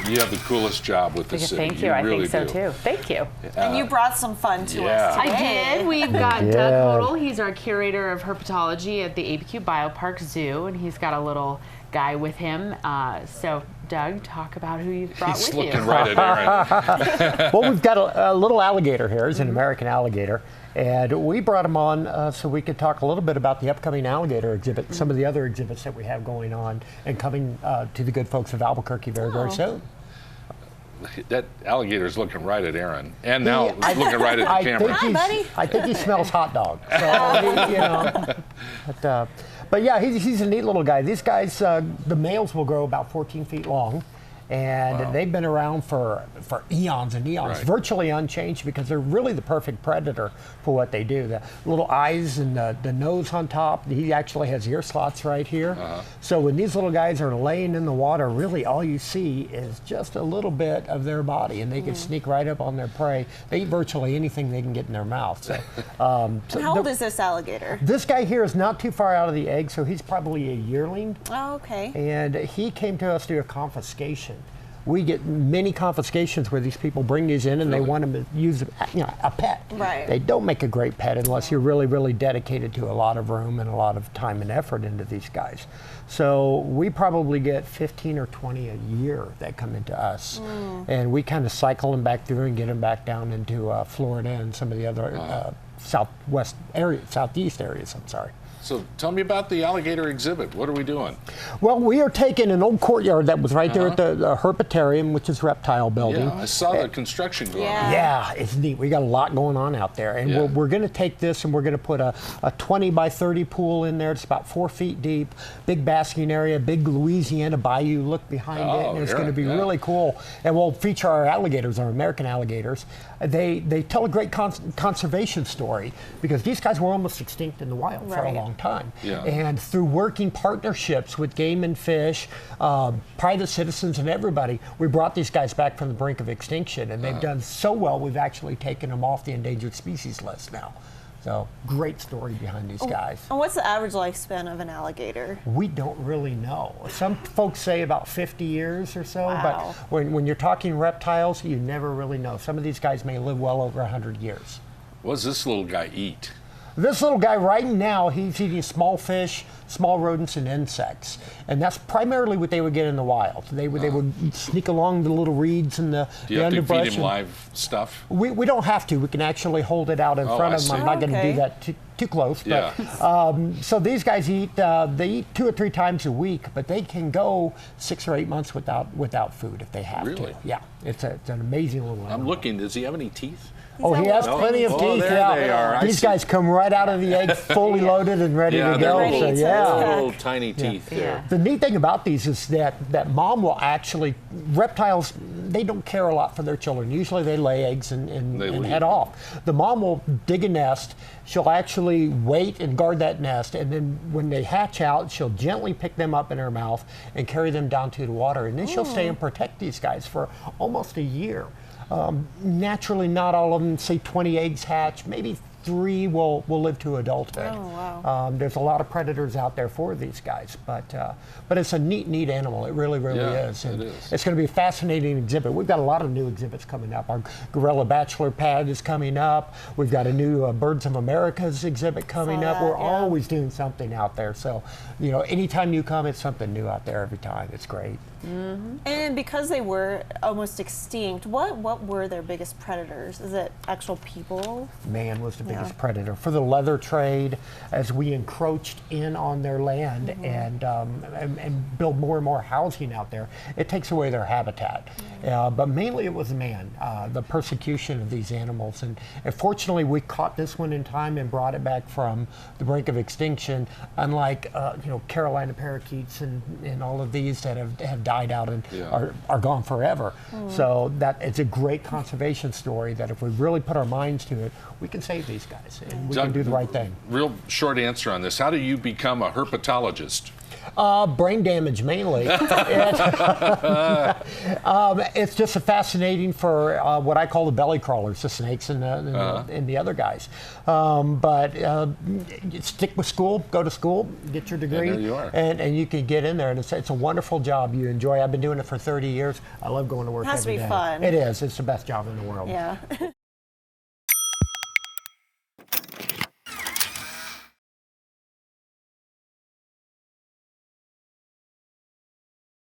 You have the coolest job with the city. Thank you. I really think so do. too. Thank you. And you brought some fun to us I today. did. We've got Doug Hotle. He's our curator of herpetology at the ABQ BioPark Zoo, and he's got a little guy with him. So, Doug, talk about who you've brought He's with looking you. right at Aaron. Well, we've got a little alligator here. He's an American alligator. And we brought him on so we could talk a little bit about the upcoming alligator exhibit, some of the other exhibits that we have going on and coming to the good folks of Albuquerque very, very soon. That alligator's looking right at Aaron, and now looking right at the camera. Hi, buddy. I think he smells hot dog. So, you know, but yeah, he's a neat little guy. These guys, the males will grow about 14 feet long. And they've been around for eons and eons, virtually unchanged, because they're really the perfect predator for what they do. The little eyes and the nose on top. He actually has ear slots right here. So when these little guys are laying in the water, really all you see is just a little bit of their body, and they can sneak right up on their prey. They eat virtually anything they can get in their mouth. So, How old is this alligator? This guy here is not too far out of the egg, so he's probably a yearling. Oh, okay. And he came to us through a confiscation. We get many confiscations where these people bring these in and they want them to use a pet. Right. They don't make a great pet unless you're really, really dedicated to a lot of room and a lot of time and effort into these guys. So we probably get 15 or 20 a year that come into us. And we kind of cycle them back through and get them back down into Florida and some of the other southeast areas, I'm sorry. So tell me about the alligator exhibit. What are we doing? Well, we are taking an old courtyard that was right there at the Herpetarium, which is reptile building. Yeah, I saw the construction going on. Yeah, it's neat. We got a lot going on out there. And we're going to take this and we're going to put a 20 by 30 pool in there. It's about 4 feet deep, big basking area, big Louisiana bayou look behind it. And it's going to be really cool. And we'll feature our alligators, our American alligators. They tell a great conservation story, because these guys were almost extinct in the wild for a long time. And through working partnerships with Game and Fish, private citizens and everybody, we brought these guys back from the brink of extinction, and they've done so well we've actually taken them off the endangered species list now. So great story behind these guys. And what's the average lifespan of an alligator? We don't really know. Some folks say about 50 years or so, but when you're talking reptiles, you never really know. Some of these guys may live well over 100 years. What does this little guy eat? This little guy right now, he's eating small fish, small rodents, and insects. And that's primarily what they would get in the wild. They would sneak along the little reeds and the underbrush. Do you have to feed him live stuff? We don't have to. We can actually hold it out in front of them. I'm not going to do that too close. But, so these guys eat, they eat 2 or 3 times a week, but they can go 6 or 8 months without food if they have to. Yeah, it's an amazing little animal. I'm looking. Does he have any teeth? Oh, he has plenty of teeth. There they are. These guys come right out of the egg fully loaded and ready to go. Little tiny teeth there. The neat thing about these is that mom will actually, reptiles, they don't care a lot for their children. Usually they lay eggs and head off. The mom will dig a nest. She'll actually wait and guard that nest, and then when they hatch out, she'll gently pick them up in her mouth and carry them down to the water. And then she'll stay and protect these guys for almost a year. Naturally, not all of them, say 20 eggs hatch, maybe 3 will live to adulthood. Oh, wow. There's a lot of predators out there for these guys, but it's a neat animal. It really is. And it's going to be a fascinating exhibit. We've got a lot of new exhibits coming up. Our Gorilla Bachelor Pad is coming up. We've got a new Birds of America's exhibit coming up. We're always doing something out there. So, anytime you come, it's something new out there every time. It's great. And because they were almost extinct, what were their biggest predators? Is it actual people? Man was the biggest predator. For the leather trade, as we encroached in on their land and build more and more housing out there, it takes away their habitat. But mainly it was man, the persecution of these animals. And fortunately, we caught this one in time and brought it back from the brink of extinction, unlike Carolina parakeets and all of these that have died out and are gone forever. So it's a great conservation story that if we really put our minds to it, we can save these guys and we can do the right thing. Real short answer on this. How do you become a herpetologist? Brain damage mainly. It's just a fascinating for what I call the belly crawlers, the snakes and the other guys. But stick with school, go to school, get your degree, there you are. and you can get in there. And it's a wonderful job you enjoy. I've been doing it for 30 years. I love going to work It has to every be day. fun. It is. It's the best job in the world. Yeah.